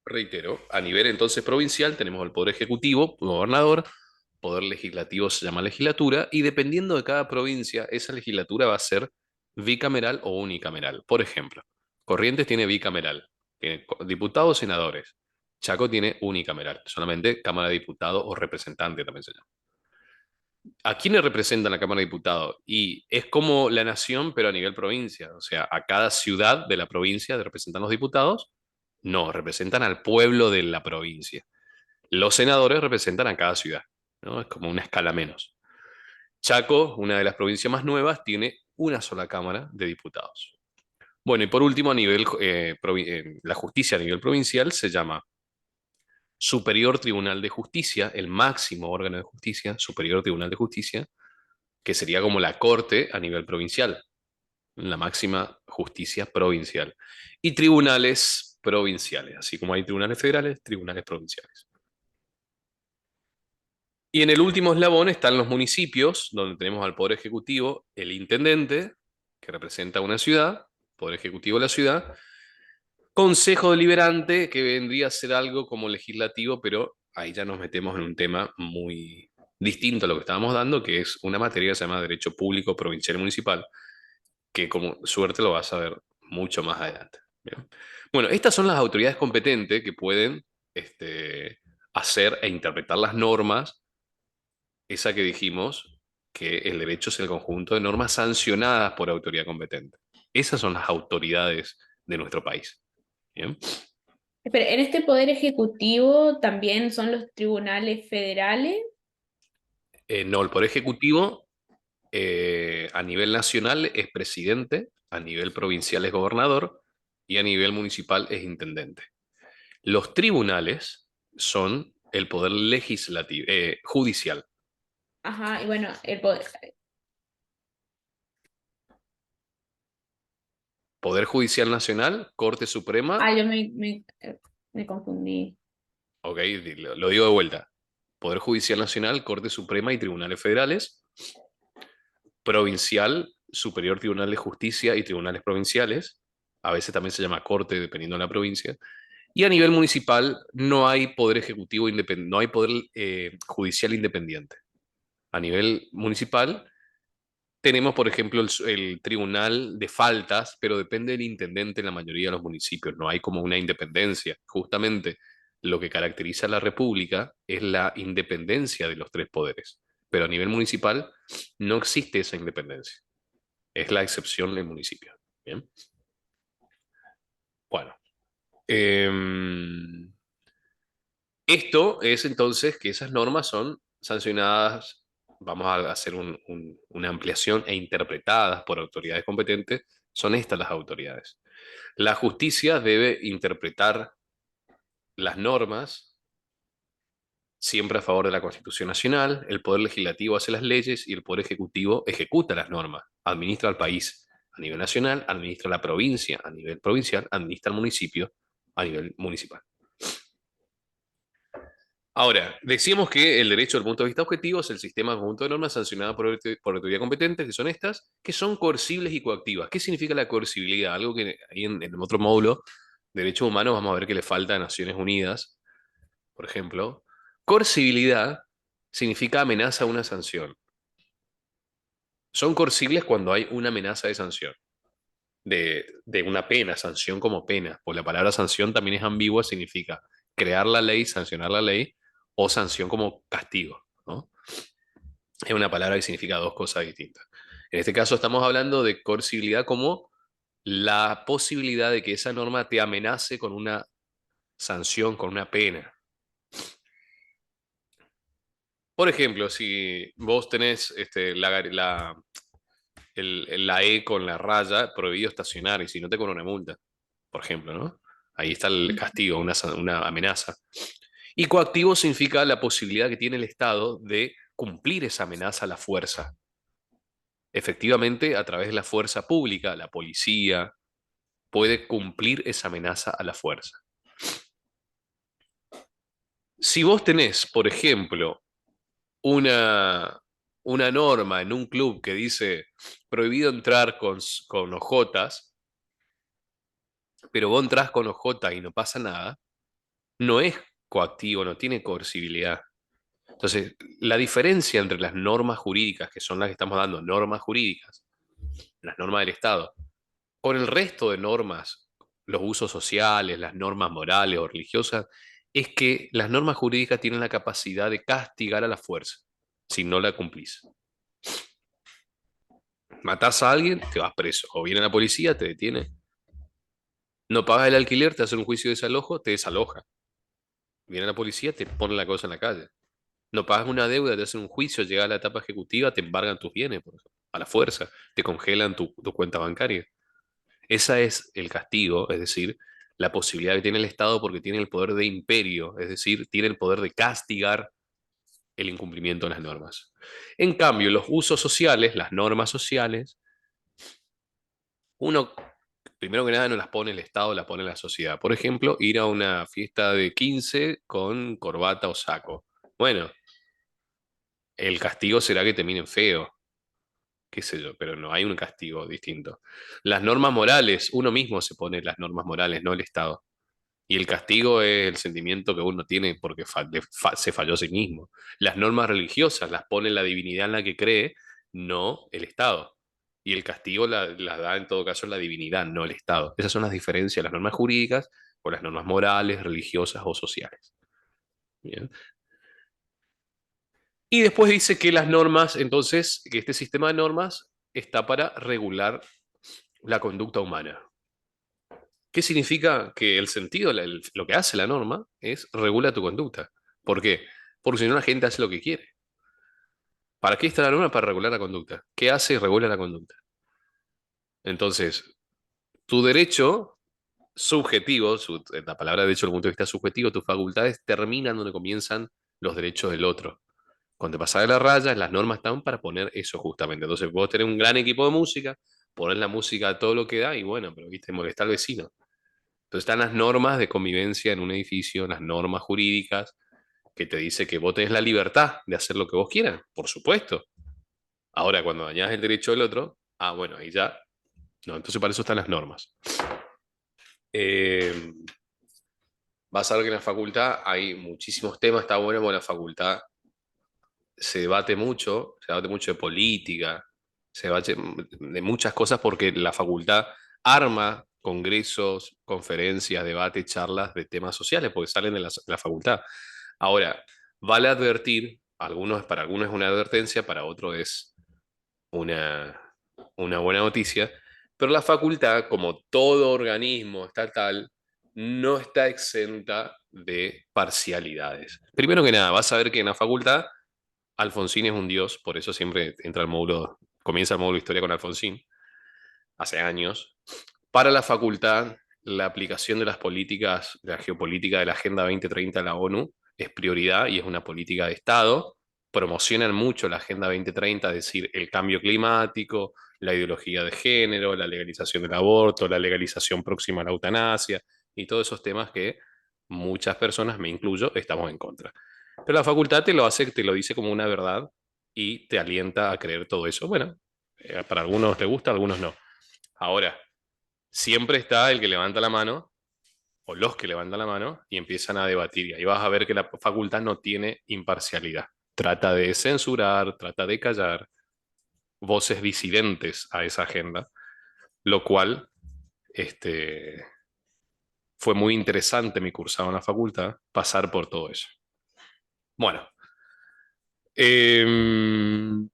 reitero, a nivel entonces provincial tenemos el poder ejecutivo, gobernador, poder legislativo se llama legislatura, y dependiendo de cada provincia, esa legislatura va a ser bicameral o unicameral. Por ejemplo, Corrientes tiene bicameral, tiene diputados, senadores. Chaco tiene unicameral, solamente Cámara de Diputados o representante también se llama. ¿A quiénes representan la Cámara de Diputados? Y es como la nación, pero a nivel provincia. O sea, a cada ciudad de la provincia de representan los diputados. No, representan al pueblo de la provincia. Los senadores representan a cada ciudad, ¿no? Es como una escala menos. Chaco, una de las provincias más nuevas, tiene una sola Cámara de Diputados. Bueno, y por último, a nivel, la justicia a nivel provincial se llama Superior Tribunal de Justicia, el máximo órgano de justicia, Superior Tribunal de Justicia, que sería como la corte a nivel provincial, la máxima justicia provincial. Y tribunales provinciales, así como hay tribunales federales, tribunales provinciales. Y en el último eslabón están los municipios, donde tenemos al Poder Ejecutivo, el intendente, que representa una ciudad, Poder Ejecutivo de la ciudad, Consejo Deliberante, que vendría a ser algo como legislativo, pero ahí ya nos metemos en un tema muy distinto a lo que estábamos dando, que es una materia que se llama Derecho Público Provincial y Municipal, que como suerte lo vas a ver mucho más adelante. ¿Bien? Bueno, estas son las autoridades competentes que pueden hacer e interpretar las normas, esa que dijimos, que el derecho es el conjunto de normas sancionadas por autoridad competente. Esas son las autoridades de nuestro país. ¿Bien? Pero en este poder ejecutivo también son los tribunales federales. No, el Poder Ejecutivo a nivel nacional es presidente, a nivel provincial es gobernador y a nivel municipal es intendente. Los tribunales son el poder legislativo, judicial. Ajá, y bueno, el poder. Poder Judicial Nacional, Corte Suprema, Ah, me confundí. ok, lo digo de vuelta. Poder Judicial Nacional, Corte Suprema y Tribunales Federales. Provincial, Superior Tribunal de Justicia y Tribunales Provinciales. A veces también se llama Corte, dependiendo de la provincia. Y a nivel municipal no hay poder ejecutivo independiente, no hay poder judicial independiente. A nivel municipal tenemos, por ejemplo, el tribunal de faltas, pero depende del intendente en la mayoría de los municipios. No hay como una independencia. Justamente lo que caracteriza a la República es la independencia de los tres poderes. Pero a nivel municipal no existe esa independencia. Es la excepción del municipio. Bien. Bueno. Esto es entonces que esas normas son sancionadas, vamos a hacer una ampliación e interpretadas por autoridades competentes. Son estas las autoridades. La justicia debe interpretar las normas siempre a favor de la Constitución Nacional, el Poder Legislativo hace las leyes y el Poder Ejecutivo ejecuta las normas, administra el país a nivel nacional, administra la provincia a nivel provincial, administra el municipio a nivel municipal. Ahora, decíamos que el derecho, desde el punto de vista objetivo, es el sistema conjunto de normas sancionadas por autoridad competente, que son estas, que son coercibles y coactivas. ¿Qué significa la coercibilidad? Algo que ahí en el otro módulo, Derechos Humanos, vamos a ver que le falta a Naciones Unidas, por ejemplo. Coercibilidad significa amenaza a una sanción. Son coercibles cuando hay una amenaza de sanción, de una pena, sanción como pena. Pues la palabra sanción también es ambigua, significa crear la ley, sancionar la ley, o sanción como castigo, ¿no? Es una palabra que significa dos cosas distintas. En este caso estamos hablando de coercibilidad como la posibilidad de que esa norma te amenace con una sanción, con una pena. Por ejemplo, si vos tenés la E con la raya, prohibido estacionar y si no te cobran una multa, por ejemplo, ¿no? Ahí está el castigo, una amenaza. Y coactivo significa la posibilidad que tiene el Estado de cumplir esa amenaza a la fuerza. Efectivamente, a través de la fuerza pública, la policía puede cumplir esa amenaza a la fuerza. Si vos tenés, por ejemplo, una, una norma en un club que dice prohibido entrar con ojotas, pero vos entrás con ojotas y no pasa nada, no es coactivo, no tiene coercibilidad. Entonces, la diferencia entre las normas jurídicas, que son las que estamos dando, normas jurídicas, las normas del Estado, con el resto de normas, los usos sociales, las normas morales o religiosas, es que las normas jurídicas tienen la capacidad de castigar a la fuerza si no la cumplís. Matás a alguien, te vas preso. O viene la policía, te detiene. No pagas el alquiler, te hace un juicio de desalojo, te desaloja. Viene la policía, te pone la cosa en la calle. No pagas una deuda, te hacen un juicio, llega a la etapa ejecutiva, te embargan tus bienes, por ejemplo, a la fuerza, te congelan tu cuenta bancaria. Ese es el castigo, es decir, la posibilidad que tiene el Estado porque tiene el poder de imperio, es decir, tiene el poder de castigar el incumplimiento de las normas. En cambio, los usos sociales, las normas sociales, uno, primero que nada, no las pone el Estado, las pone la sociedad. Por ejemplo, ir a una fiesta de 15 con corbata o saco. Bueno, el castigo será que te miren feo, qué sé yo, pero no hay un castigo distinto. Las normas morales, uno mismo se pone las normas morales, no el Estado. Y el castigo es el sentimiento que uno tiene porque se falló a sí mismo. Las normas religiosas las pone la divinidad en la que cree, no el Estado. Y el castigo las da en todo caso la divinidad, no el Estado. Esas son las diferencias, las normas jurídicas con las normas morales, religiosas o sociales. Bien. Y después dice que las normas, entonces, que este sistema de normas está para regular la conducta humana. ¿Qué significa que el sentido, lo que hace la norma es regula tu conducta? ¿Por qué? Porque si no la gente hace lo que quiere. ¿Para qué está la norma? Para regular la conducta. ¿Qué hace y regula la conducta? Entonces, tu derecho subjetivo, la palabra derecho desde el punto de vista subjetivo, tus facultades terminan donde comienzan los derechos del otro. Cuando te pasas de la raya, las normas están para poner eso justamente. Entonces, vos tenés un gran equipo de música, poner la música a todo lo que da y bueno, pero viste, molesta al vecino. Entonces están las normas de convivencia en un edificio, las normas jurídicas, que te dice que vos tenés la libertad de hacer lo que vos quieras, por supuesto. Ahora, cuando dañás el derecho del otro, bueno, ahí ya, no, entonces para eso están las normas. Eh, Vas a ver que en la facultad hay muchísimos temas, está bueno, porque en la facultad se debate mucho de política, se debate de muchas cosas porque la facultad arma congresos, conferencias, debates, charlas de temas sociales, porque salen de la facultad. Ahora, vale advertir, para algunos es una advertencia, para otros es una, una buena noticia, pero la facultad, como todo organismo estatal, no está exenta de parcialidades. Primero que nada, vas a ver que en la facultad Alfonsín es un dios, por eso siempre entra el módulo, comienza el módulo de historia con Alfonsín, hace años. Para la facultad, la aplicación de las políticas, de la geopolítica de la Agenda 2030 de la ONU es prioridad y es una política de Estado. Promocionan mucho la Agenda 2030, es decir, el cambio climático, la ideología de género, la legalización del aborto, la legalización próxima a la eutanasia y todos esos temas que muchas personas, me incluyo, estamos en contra. Pero la facultad te lo hace, te lo dice como una verdad y te alienta a creer todo eso. Bueno, para algunos te gusta, a algunos no. Ahora, siempre está el que levanta la mano o los que levantan la mano y empiezan a debatir. Y ahí vas a ver que la facultad no tiene imparcialidad. Trata de censurar, trata de callar voces disidentes a esa agenda, lo cual este, fue muy interesante mi cursado en la facultad, pasar por todo eso. Bueno,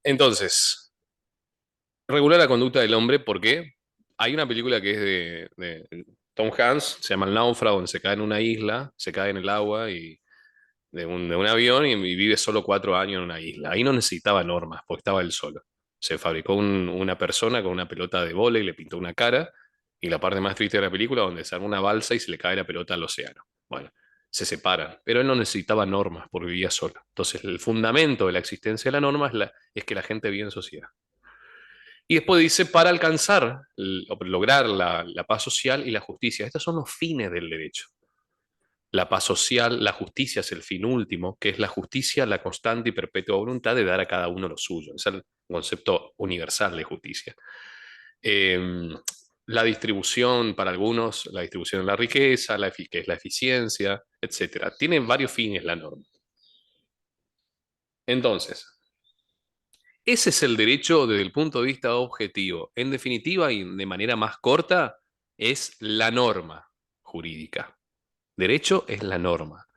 entonces, regular la conducta del hombre, ¿por qué? Hay una película que es de Tom Hanks, se llama El Náufrago, donde se cae en una isla, se cae en el agua y de un avión y vive solo 4 años en una isla. Ahí no necesitaba normas, porque estaba él solo. Se fabricó una persona con una pelota de vóley, le pintó una cara, y la parte más triste de la película, donde se arma una balsa y se le cae la pelota al océano. Bueno, se separan, pero él no necesitaba normas porque vivía solo. Entonces, el fundamento de la existencia de la norma es que la gente vive en sociedad. Y después dice, para alcanzar, o lograr la paz social y la justicia. Estos son los fines del derecho. La paz social, la justicia es el fin último, que es la justicia, la constante y perpetua voluntad de dar a cada uno lo suyo. Es el concepto universal de justicia. Eh, la distribución para algunos, la distribución de la riqueza, que es la eficiencia, etcétera. Tiene varios fines la norma. Entonces, ese es el derecho desde el punto de vista objetivo. En definitiva y de manera más corta, es la norma jurídica. Derecho es la norma.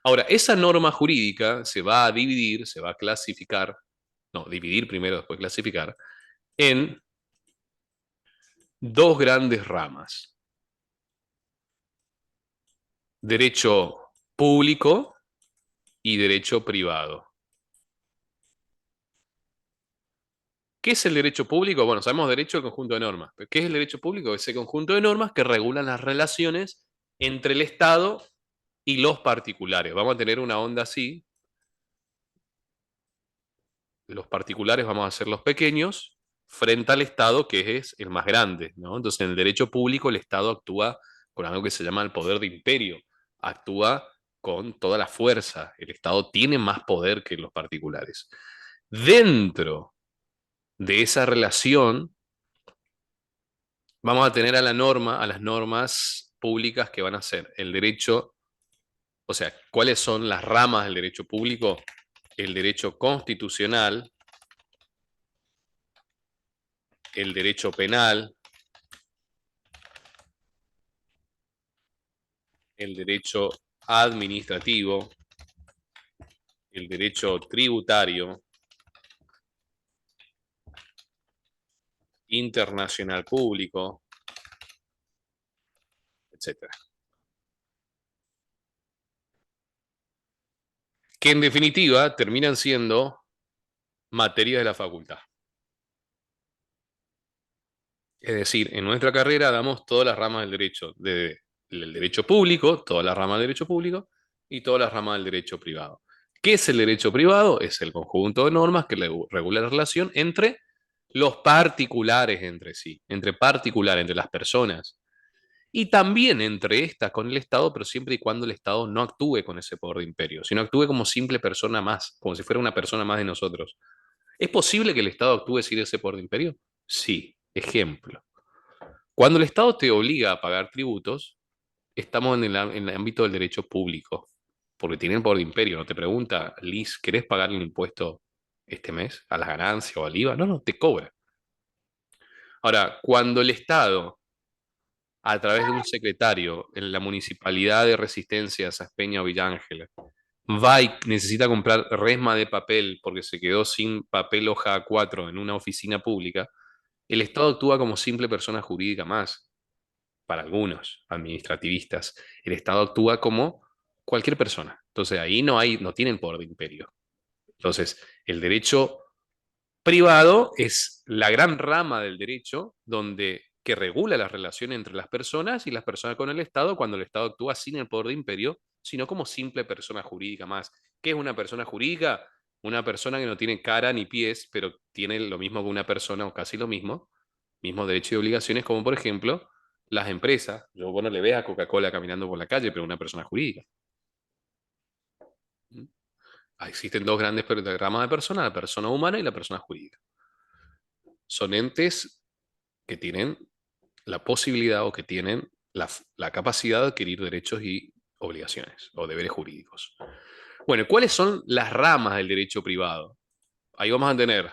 Ahora, esa norma jurídica se va a dividir, se va a clasificar, no, dividir primero, después clasificar, en dos grandes ramas. Derecho público y derecho privado. ¿Qué es el derecho público? Bueno, sabemos derecho al conjunto de normas. ¿Pero qué es el derecho público? Ese conjunto de normas que regulan las relaciones entre el Estado y los particulares. Vamos a tener una onda así. Los particulares vamos a ser los pequeños frente al Estado, que es el más grande, ¿no? Entonces, en el derecho público, el Estado actúa con algo que se llama el poder de imperio. Actúa con toda la fuerza. El Estado tiene más poder que los particulares. Dentro de esa relación, vamos a tener a la norma, a las normas públicas que van a ser el derecho, o sea, ¿cuáles son las ramas del derecho público? El derecho constitucional, el derecho penal, el derecho administrativo, el derecho tributario, internacional público, etcétera. Que en definitiva terminan siendo materias de la facultad. Es decir, en nuestra carrera damos todas las ramas del derecho, del derecho público, todas las ramas del derecho público y todas las ramas del derecho privado. ¿Qué es el derecho privado? Es el conjunto de normas que regula la relación entre los particulares entre sí, entre particulares, entre las personas, y también entre estas con el Estado, pero siempre y cuando el Estado no actúe con ese poder de imperio, sino actúe como simple persona más, como si fuera una persona más de nosotros. ¿Es posible que el Estado actúe sin ese poder de imperio? Sí. Ejemplo. Cuando el Estado te obliga a pagar tributos, estamos en el ámbito del derecho público, porque tiene el poder de imperio. No te pregunta, Liz, ¿querés pagar el impuesto este mes a las ganancias o al IVA? No, no, te cobra. Ahora, cuando el Estado, a través de un secretario en la municipalidad de Resistencia, Saspeña o Villa Ángela, va y necesita comprar resma de papel porque se quedó sin papel hoja A4 en una oficina pública, el Estado actúa como simple persona jurídica más. Para algunos administrativistas, el Estado actúa como cualquier persona. Entonces ahí no tienen poder de imperio. Entonces, el derecho privado es la gran rama del derecho que regula las relaciones entre las personas y las personas con el Estado cuando el Estado actúa sin el poder de imperio, sino como simple persona jurídica más. ¿Qué es una persona jurídica? Una persona que no tiene cara ni pies, pero tiene lo mismo que una persona o casi lo mismo derecho y obligaciones, como por ejemplo las empresas. Vos no le ves a Coca-Cola caminando por la calle, pero una persona jurídica. ¿Mm? Existen dos grandes ramas de personas, la persona humana y la persona jurídica. Son entes que tienen la posibilidad o que tienen la capacidad de adquirir derechos y obligaciones o deberes jurídicos. Bueno, ¿cuáles son las ramas del derecho privado? Ahí vamos a tener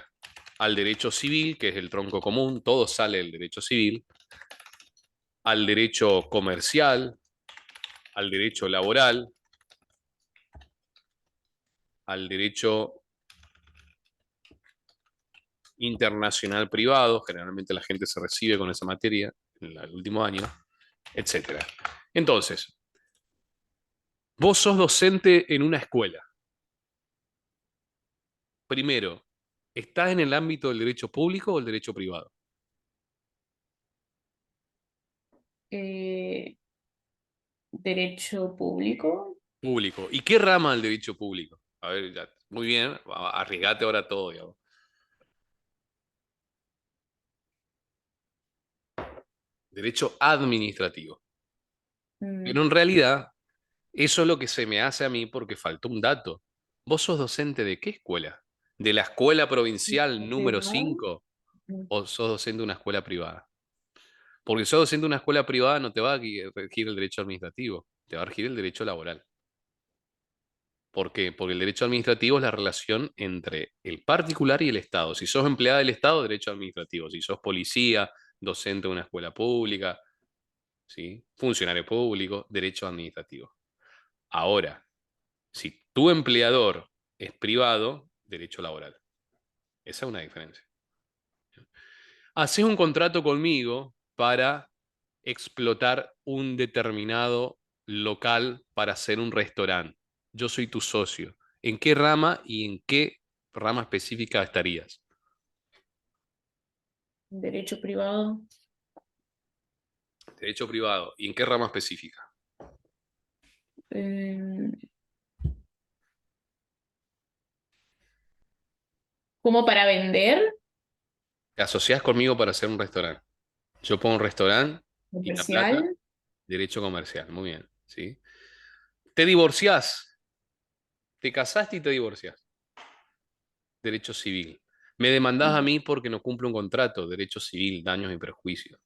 al derecho civil, que es el tronco común, todo sale del derecho civil, al derecho comercial, al derecho laboral, al derecho internacional privado, generalmente la gente se recibe con esa materia en el último año, etcétera. Entonces, vos sos docente en una escuela. Primero, ¿estás en el ámbito del derecho público o el derecho privado? Eh, derecho público. Público. ¿Y qué rama del derecho público? A ver, ya, muy bien, arriesgate ahora todo, digamos. Derecho administrativo. Mm, Pero en realidad, eso es lo que se me hace a mí porque faltó un dato. ¿Vos sos docente de qué escuela? ¿De la escuela provincial número privado. 5 o sos docente de una escuela privada? Porque sos docente de una escuela privada no te va a regir el derecho administrativo, te va a regir el derecho laboral. ¿Por qué? Porque el derecho administrativo es la relación entre el particular y el Estado. Si sos empleada del Estado, derecho administrativo. Si sos policía, docente de una escuela pública, ¿sí? Funcionario público, derecho administrativo. Ahora, si tu empleador es privado, derecho laboral. Esa es una diferencia. Haces un contrato conmigo para explotar un determinado local para hacer un restaurante. Yo soy tu socio. ¿En qué rama y en qué rama específica estarías? Derecho privado. Derecho privado. ¿Y en qué rama específica? eh, ¿Como para vender? Te asociás conmigo para hacer un restaurante. Yo pongo un restaurante y la plata, Comercial. derecho comercial. Muy bien, ¿sí? Te divorciás, te casaste y te divorciás. Derecho civil. Me demandás a mí porque no cumplo un contrato, derecho civil, daños y perjuicios.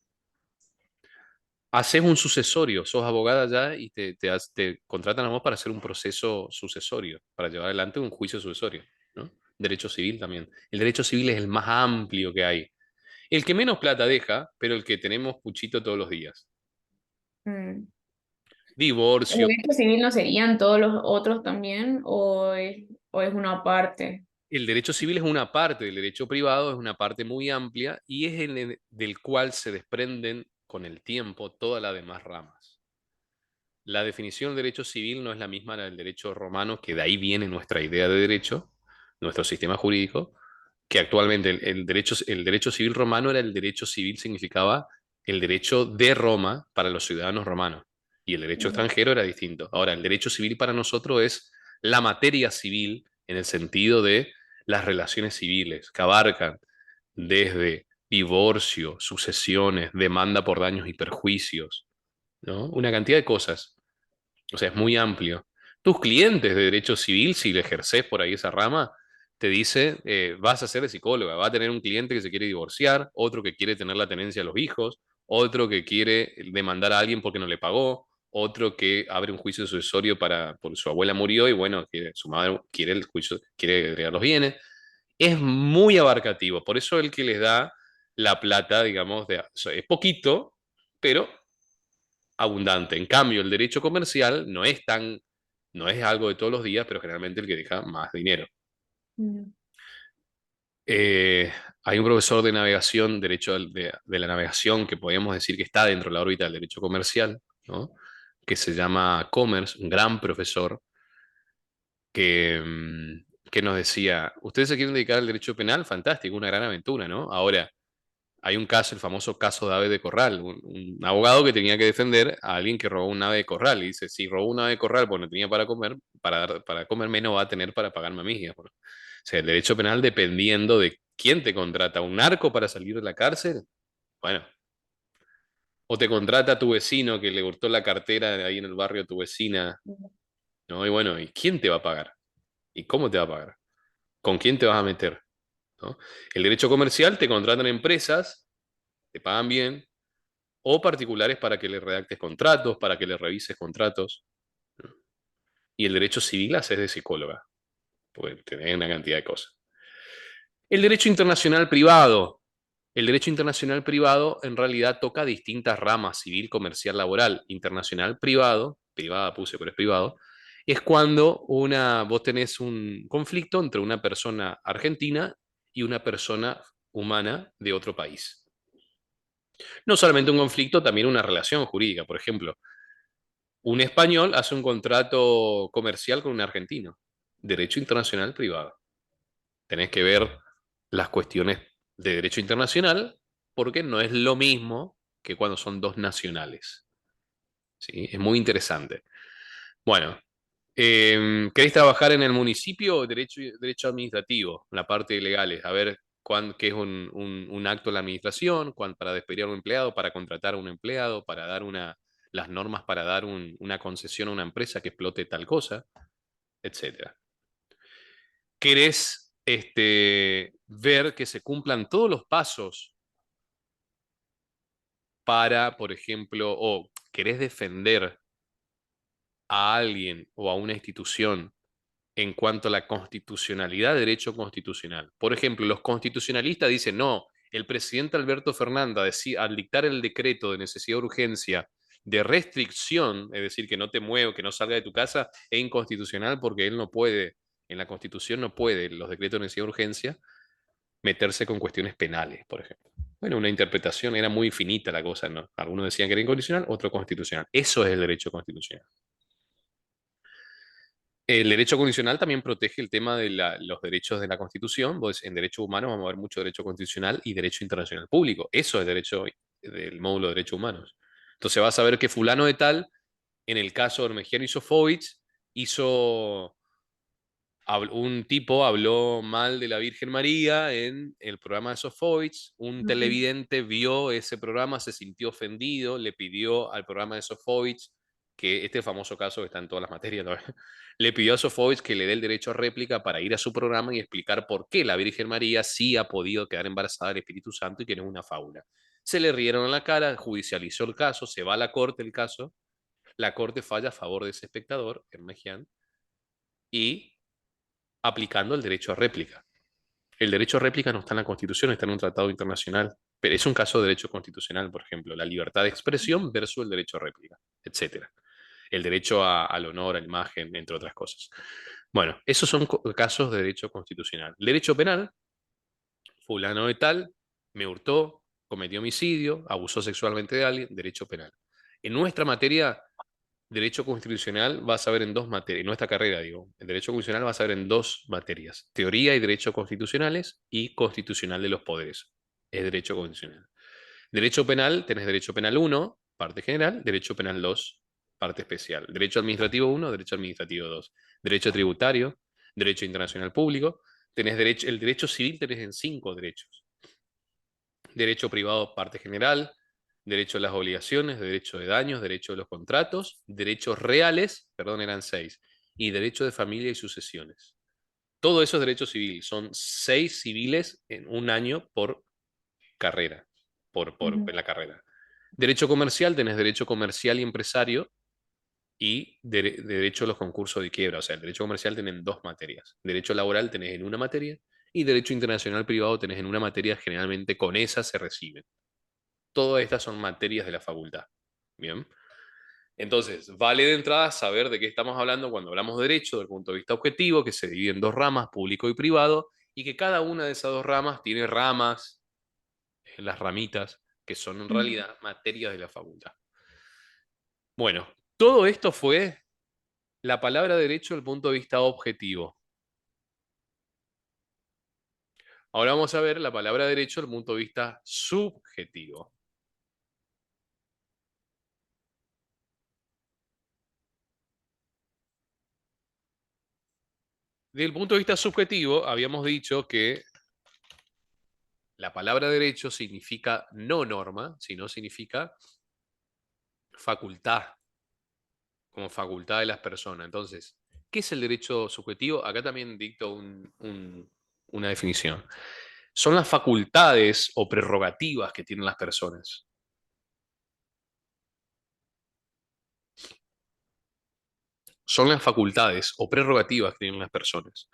Haces un sucesorio, sos abogada ya y te contratan a vos para hacer un proceso sucesorio, para llevar adelante un juicio sucesorio, ¿no? Derecho civil también. El derecho civil es el más amplio que hay. El que menos plata deja, pero el que tenemos puchito todos los días. Mm. ¿El Divorcio. derecho civil no serían todos los otros también o es una parte? El derecho civil es una parte del derecho privado, es una parte muy amplia y es del cual se desprenden con el tiempo todas las demás ramas. La definición del derecho civil no es la misma del derecho romano, que de ahí viene nuestra idea de derecho, nuestro sistema jurídico, que actualmente el derecho civil romano era el derecho civil, significaba el derecho de Roma para los ciudadanos romanos, y el derecho Mm. extranjero era distinto. Ahora, el derecho civil para nosotros es la materia civil en el sentido de las relaciones civiles, que abarcan desde divorcio, sucesiones, demanda por daños y perjuicios, ¿no? Una cantidad de cosas. O sea, es muy amplio. Tus clientes de derecho civil, si le ejerces por ahí esa rama, te dice, vas a ser de psicóloga, va a tener un cliente que se quiere divorciar, otro que quiere tener la tenencia de los hijos, otro que quiere demandar a alguien porque no le pagó, otro que abre un juicio sucesorio porque su abuela murió y bueno, su madre quiere el juicio, quiere heredar los bienes. Es muy abarcativo, por eso el que les da la plata, digamos, es poquito, pero abundante. En cambio, el derecho comercial no es algo de todos los días, pero generalmente el que deja más dinero. Mm. Eh, Hay un profesor de navegación, de la navegación, que podríamos decir que está dentro de la órbita del derecho comercial, ¿no? Que se llama Commerce, un gran profesor, que nos decía, ¿ustedes se quieren dedicar al derecho penal? Fantástico, una gran aventura, ¿no? Ahora, hay un caso, el famoso caso de ave de corral, un abogado que tenía que defender a alguien que robó un ave de corral. Y dice, si robó un ave de corral porque no tenía para comer, para comerme no va a tener para pagarme a mí, digamos. O sea, el derecho penal dependiendo de quién te contrata, un narco para salir de la cárcel, bueno, o te contrata tu vecino que le hurtó la cartera ahí en el barrio a tu vecina, ¿no? Y bueno, ¿y quién te va a pagar? ¿Y cómo te va a pagar? ¿Con quién te vas a meter? ¿No? El derecho comercial te contratan empresas, te pagan bien, o particulares para que le redactes contratos, para que le revises contratos. ¿No? Y el derecho civil haces de psicóloga, porque tenés una cantidad de cosas. El derecho internacional privado. El derecho internacional privado en realidad toca distintas ramas, civil, comercial, laboral. Internacional privado, privada puse, pero es privado, es cuando vos tenés un conflicto entre una persona argentina y una persona humana de otro país. No solamente un conflicto, también una relación jurídica. Por ejemplo, un español hace un contrato comercial con un argentino. Derecho internacional privado. Tenés que ver las cuestiones de derecho internacional porque no es lo mismo que cuando son dos nacionales. ¿Sí? Es muy interesante. Bueno, ¿queréis trabajar en el municipio? Derecho administrativo, la parte de legales. A ver qué es un acto de la administración, para despedir a un empleado, para contratar a un empleado, para dar las normas para dar una concesión a una empresa que explote tal cosa, etcétera. ¿Querés ver que se cumplan todos los pasos para, por ejemplo, o querés defender a alguien o a una institución en cuanto a la constitucionalidad de derecho constitucional. Por ejemplo, los constitucionalistas dicen, no, el presidente Alberto Fernández, al dictar el decreto de necesidad de urgencia de restricción, es decir, que no te mueva, que no salga de tu casa, es inconstitucional porque él no puede, en la Constitución no puede, los decretos de necesidad de urgencia, meterse con cuestiones penales, por ejemplo. Bueno, una interpretación era muy finita la cosa, ¿no? Algunos decían que era inconstitucional, otro constitucional. Eso es el derecho constitucional. El derecho condicional también protege el tema de los derechos de la Constitución. Pues en derechos humanos vamos a ver mucho derecho constitucional y derecho internacional público. Eso es derecho del módulo de derechos humanos. Entonces vas a ver que fulano de tal, en el caso de Ormejiano y Sofovich, hizo un tipo habló mal de la Virgen María en el programa de Sofovich, un Ujú. televidente vio ese programa, se sintió ofendido, le pidió al programa de Sofovich, que este famoso caso que está en todas las materias, ¿no? Le pidió a Sofovich que le dé el derecho a réplica para ir a su programa y explicar por qué la Virgen María sí ha podido quedar embarazada del Espíritu Santo y que no es una fábula. Se le rieron en la cara, judicializó el caso, se va a la corte el caso, la corte falla a favor de ese espectador, Hermejian, y aplicando el derecho a réplica. El derecho a réplica no está en la Constitución, está en un tratado internacional. Pero es un caso de derecho constitucional, por ejemplo, la libertad de expresión versus el derecho a réplica, etcétera. El derecho al honor, a la imagen, entre otras cosas. Bueno, esos son casos de derecho constitucional. El derecho penal, fulano de tal, me hurtó, cometió homicidio, abusó sexualmente de alguien, derecho penal. En nuestra materia, derecho constitucional vas a ver en dos materias, en nuestra carrera digo, el derecho constitucional vas a ver en dos materias, teoría y derecho constitucionales y constitucional de los poderes, es derecho constitucional. Derecho penal, tenés derecho penal uno parte general, derecho penal 2 parte especial. Derecho administrativo uno derecho administrativo 2 derecho tributario, derecho internacional público, tenés derecho, el derecho civil tenés en cinco derechos. Derecho privado, parte general, derecho a las obligaciones, derecho de daños, derecho de los contratos, derechos reales, perdón, eran seis, y derecho de familia y sucesiones. Todo eso es derecho civil, son seis civiles en un año por carrera, Ujú. en la carrera. Derecho comercial, tenés derecho comercial y empresario y derecho a los concursos de quiebra. O sea, el derecho comercial tenés dos materias. Derecho laboral tenés en una materia y derecho internacional privado tenés en una materia. Generalmente con esa se reciben. Todas estas son materias de la facultad. Bien. Entonces, vale de entrada saber de qué estamos hablando cuando hablamos de derecho desde el punto de vista objetivo, que se divide en dos ramas, público y privado, y que cada una de esas dos ramas tiene ramas, las ramitas, que son en Ujú. realidad materias de la facultad. Bueno, todo esto fue la palabra derecho desde el punto de vista objetivo. Ahora vamos a ver la palabra derecho desde el punto de vista subjetivo. Desde el punto de vista subjetivo, habíamos dicho que la palabra derecho significa no norma, sino significa facultad, como facultad de las personas. Entonces, ¿qué es el derecho subjetivo? Acá también dicto una definición. Son las facultades o prerrogativas que tienen las personas. Son las facultades o prerrogativas que tienen las personas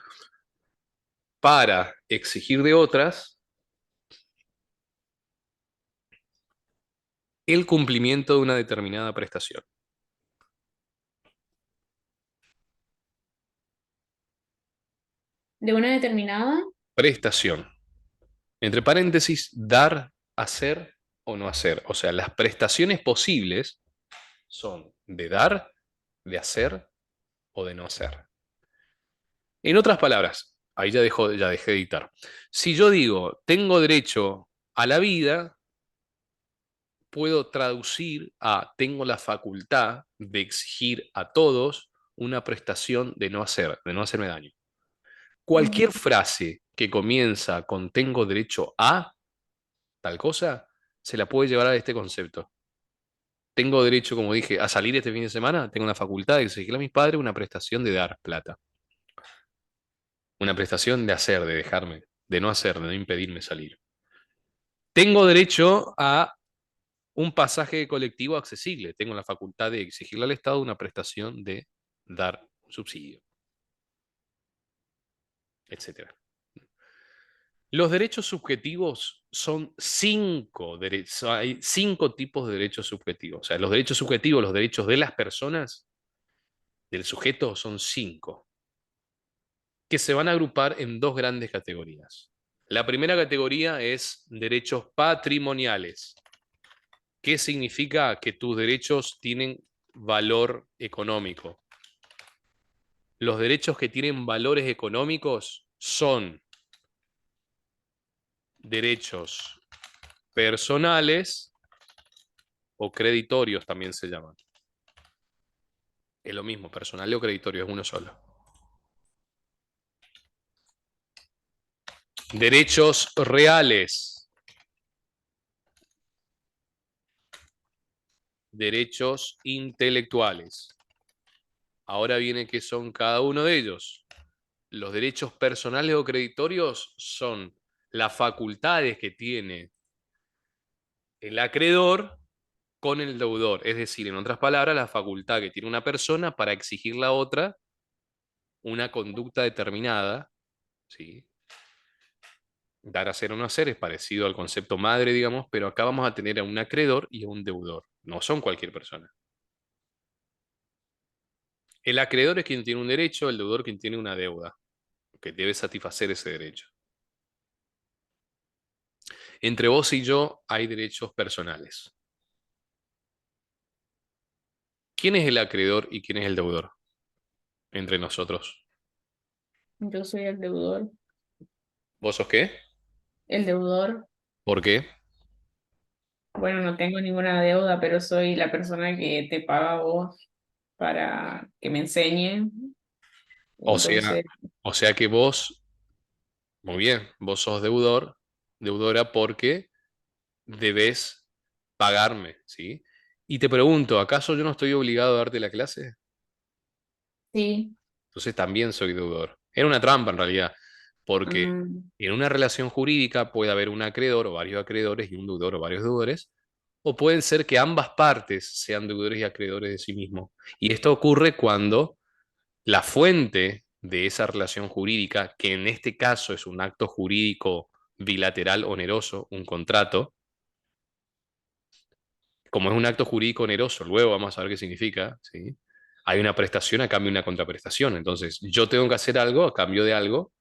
para exigir de otras el cumplimiento de una determinada prestación. De una determinada. Prestación. Entre paréntesis, dar, hacer o no hacer. O sea, las prestaciones posibles son de dar, de hacer o de no hacer. En otras palabras, ahí ya dejé de dictar. Si yo digo, tengo derecho a la vida, puedo traducir a tengo la facultad de exigir a todos una prestación de no hacerme daño. Ujú. Cualquier frase que comienza con tengo derecho a tal cosa, se la puede llevar a este concepto. Tengo derecho, como dije, a salir este fin de semana, tengo la facultad de exigirle a mis padres una prestación de dar plata, una prestación de hacer, de dejarme, de no hacer, de no impedirme salir. Tengo derecho a un pasaje colectivo accesible. Tengo la facultad de exigirle al Estado una prestación de dar un subsidio, etcétera. Los derechos subjetivos son cinco derechos, hay cinco tipos de derechos subjetivos. O sea, los derechos subjetivos, los derechos de las personas, del sujeto, son cinco, que se van a agrupar en dos grandes categorías. La primera categoría es derechos patrimoniales. ¿Qué significa? Que tus derechos tienen valor económico. Los derechos que tienen valores económicos son derechos personales o creditorios también se llaman. Es lo mismo, personal o creditorio, es uno solo. Derechos reales. Derechos intelectuales. Ahora viene qué son cada uno de ellos. Los derechos personales o creditorios son las facultades que tiene el acreedor con el deudor. Es decir, en otras palabras, la facultad que tiene una persona para exigirle a otra una conducta determinada, ¿sí? Dar, hacer o no hacer es parecido al concepto madre, digamos, pero acá vamos a tener a un acreedor y a un deudor. No son cualquier persona. El acreedor es quien tiene un derecho, el deudor quien tiene una deuda, que debe satisfacer ese derecho. Entre vos y yo hay derechos personales. ¿Quién es el acreedor y quién es el deudor entre nosotros? Yo soy el deudor. ¿Vos sos qué? El deudor, ¿Por qué? bueno, no tengo ninguna deuda, pero soy la persona que te paga a vos para que me enseñe. O sea, Entonces, o sea que vos, muy bien, vos sos deudor, deudora porque debes pagarme, ¿sí? Y te pregunto, ¿acaso yo no estoy obligado a darte la clase? sí. Entonces también soy deudor. Era una trampa en realidad, porque Mm, en una relación jurídica puede haber un acreedor o varios acreedores y un deudor o varios deudores, o pueden ser que ambas partes sean deudores y acreedores de sí mismos. Y esto ocurre cuando la fuente de esa relación jurídica, que en este caso es un acto jurídico bilateral oneroso, un contrato, como es un acto jurídico oneroso, luego vamos a ver qué significa, ¿sí? Hay una prestación a cambio de una contraprestación. Entonces, yo tengo que hacer algo a cambio de algo.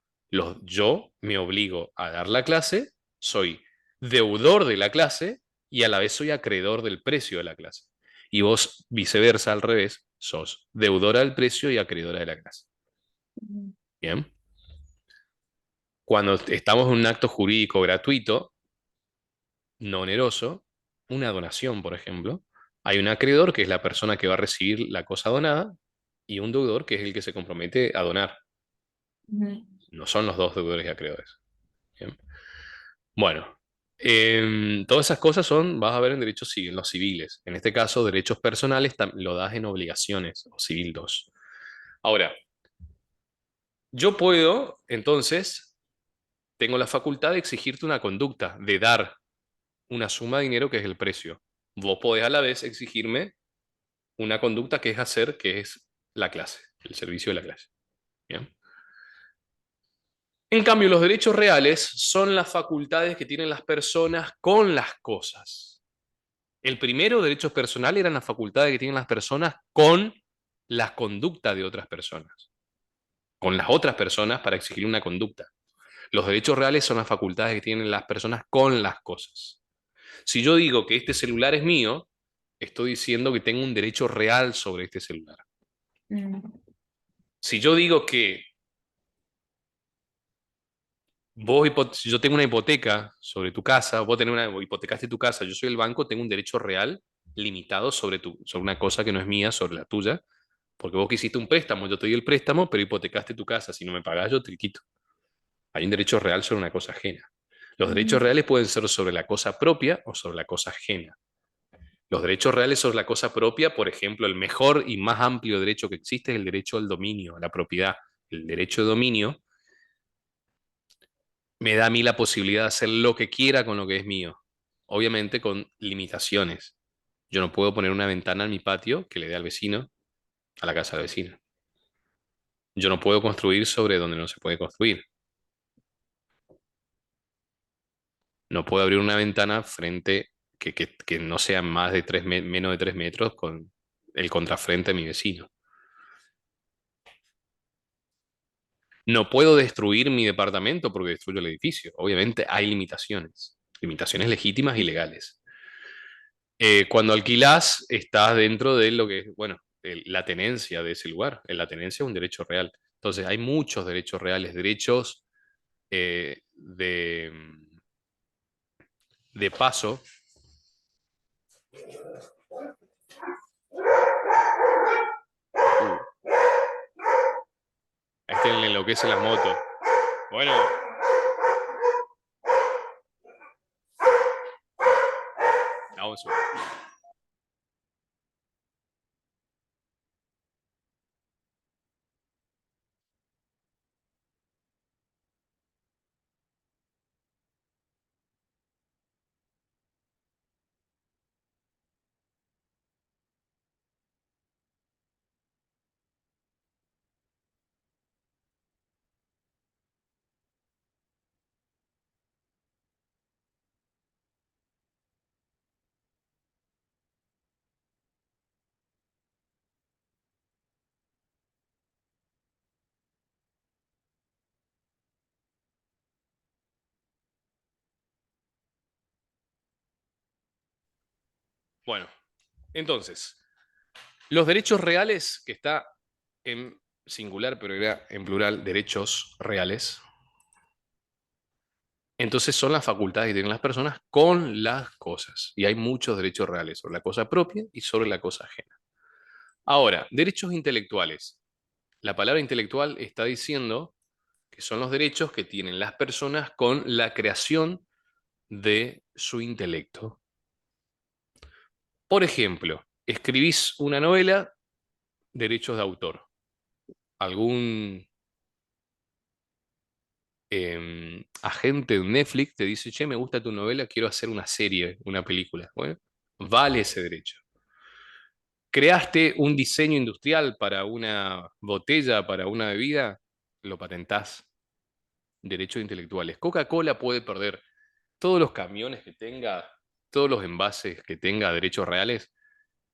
Yo me obligo a dar la clase, soy deudor de la clase y a la vez soy acreedor del precio de la clase. Y vos, viceversa, al revés, sos deudora del precio y acreedora de la clase. Bien. Cuando estamos en un acto jurídico gratuito, no oneroso, una donación, por ejemplo, hay un acreedor que es la persona que va a recibir la cosa donada y un deudor que es el que se compromete a donar. ujú. No son los dos deudores y acreedores. Bien. Bueno, todas esas cosas son, vas a ver en derechos civiles, los civiles. En este caso, derechos personales lo das en obligaciones o civil 2. Ahora, yo puedo, entonces, tengo la facultad de exigirte una conducta, de dar una suma de dinero que es el precio. Vos podés a la vez exigirme una conducta que es hacer, que es la clase, el servicio de la clase. ¿Bien? En cambio, los derechos reales son las facultades que tienen las personas con las cosas. El primero, derechos personales, eran las facultades que tienen las personas con las conductas de otras personas, con las otras personas para exigir una conducta. Los derechos reales son las facultades que tienen las personas con las cosas. Si yo digo que este celular es mío, estoy diciendo que tengo un derecho real sobre este celular. Mm, Si yo digo que si yo tengo una hipoteca sobre tu casa, vos tenés hipotecaste tu casa, yo soy el banco, tengo un derecho real limitado sobre una cosa que no es mía, sobre la tuya, porque vos que hiciste un préstamo, yo te di el préstamo, pero hipotecaste tu casa, si no me pagás yo te quito. Hay un derecho real sobre una cosa ajena. Los derechos ujú, reales pueden ser sobre la cosa propia o sobre la cosa ajena. Los derechos reales sobre la cosa propia, por ejemplo, el mejor y más amplio derecho que existe es el derecho al dominio, a la propiedad. El derecho de dominio me da a mí la posibilidad de hacer lo que quiera con lo que es mío. obviamente con limitaciones. Yo no puedo poner una ventana en mi patio que le dé al vecino, a la casa del vecino. Yo no puedo construir sobre donde no se puede construir. No puedo abrir una ventana frente que no sea más de menos de 3 metros con el contrafrente de mi vecino. No puedo destruir mi departamento porque destruyo el edificio. Obviamente hay limitaciones, limitaciones legítimas y legales. Cuando alquilás, estás dentro de lo que es, bueno, la tenencia de ese lugar. La tenencia es un derecho real. Entonces, hay muchos derechos reales, derechos de paso. A este le enloquecen las motos. Bueno, vamos a ver. Bueno, entonces, los derechos reales, que está en singular, pero era en plural, derechos reales, entonces son las facultades que tienen las personas con las cosas. Y hay muchos derechos reales sobre la cosa propia y sobre la cosa ajena. Ahora, derechos intelectuales. La palabra intelectual está diciendo que son los derechos que tienen las personas con la creación de su intelecto. Por ejemplo, escribís una novela, derechos de autor. Algún agente de Netflix te dice, che, me gusta tu novela, quiero hacer una serie, una película. Bueno, vale ese derecho. Creaste un diseño industrial para una botella, para una bebida, lo patentás. Derechos intelectuales. Coca-Cola puede perder todos los camiones que tenga, todos los envases que tenga derechos reales,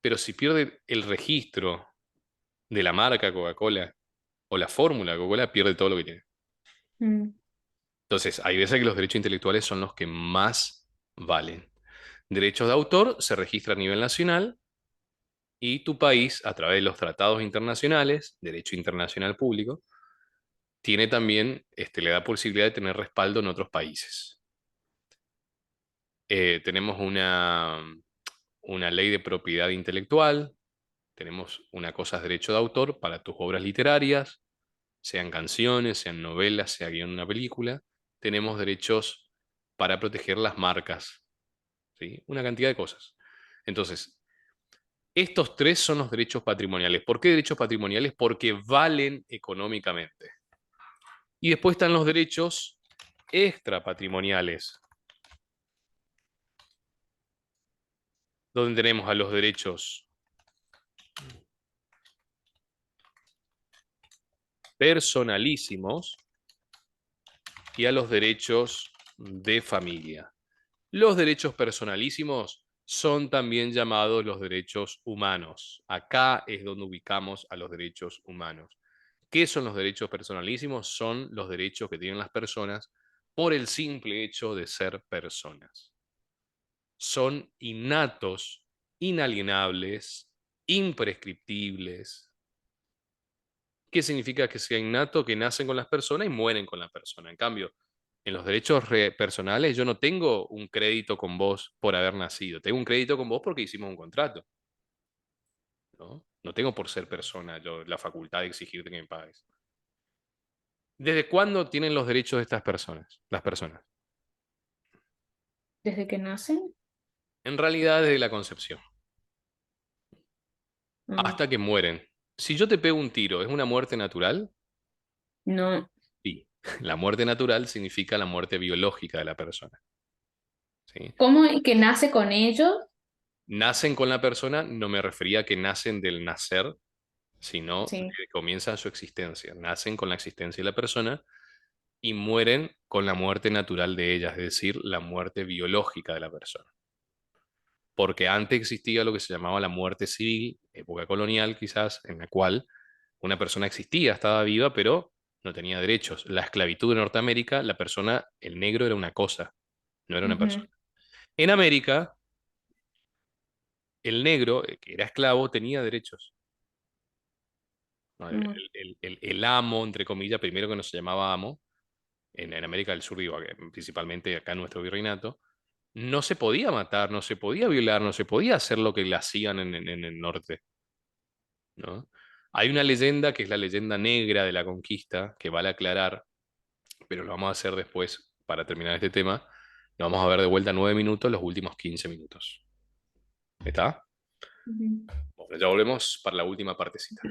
pero si pierde el registro de la marca Coca-Cola o la fórmula Coca-Cola, pierde todo lo que tiene. Mm. Entonces, hay veces que los derechos intelectuales son los que más valen. Derechos de autor se registra a nivel nacional y tu país, a través de los tratados internacionales, derecho internacional público, tiene también, le da posibilidad de tener respaldo en otros países. Tenemos una ley de propiedad intelectual, tenemos una cosa es derecho de autor para tus obras literarias, sean canciones, sean novelas, sea guión de una película. Tenemos derechos para proteger las marcas, ¿sí? Una cantidad de cosas. Entonces, estos tres son los derechos patrimoniales. ¿Por qué derechos patrimoniales? Porque valen económicamente. Y después están los derechos extrapatrimoniales, donde tenemos a los derechos personalísimos y a los derechos de familia. Los derechos personalísimos son también llamados los derechos humanos. Acá es donde ubicamos a los derechos humanos. ¿Qué son los derechos personalísimos? Son los derechos que tienen las personas por el simple hecho de ser personas. Son innatos, inalienables, imprescriptibles. ¿Qué significa que sea innato? Que nacen con las personas y mueren con la persona. En cambio, en los derechos personales yo no tengo un crédito con vos por haber nacido. Tengo un crédito con vos porque hicimos un contrato, ¿no? No tengo por ser persona yo la facultad de exigirte que me pagues. ¿Desde cuándo tienen los derechos de estas personas, las personas? ¿Desde que nacen? En realidad desde la concepción, Mm. hasta que mueren. Si yo te pego un tiro, ¿es una muerte natural? No, Sí. La muerte natural significa la muerte biológica de la persona. ¿sí? ¿Cómo es que nace con ellos? Nacen con la persona, no me refería a que nacen del nacer, sino de Sí. que comienzan su existencia. Nacen con la existencia de la persona y mueren con la muerte natural de ella, es decir, la muerte biológica de la persona. Porque antes existía lo que se llamaba la muerte civil, época colonial quizás, en la cual una persona existía, estaba viva, pero no tenía derechos. La esclavitud en Norteamérica, la persona, el negro era una cosa, no era una Ujú, persona. En América, el negro, que era esclavo, tenía derechos. ¿No? ujú, El amo, entre comillas, primero que no se llamaba amo, en América del Sur, digo, principalmente acá en nuestro virreinato, no se podía matar, no se podía violar, no se podía hacer lo que le hacían en el norte, ¿no? Hay una leyenda que es la leyenda negra de la conquista, que vale aclarar, pero lo vamos a hacer después para terminar este tema. Lo vamos a ver de vuelta 9 minutos, los últimos 15 minutos. ¿Está? ujú. Bueno, ya volvemos para la última partecita.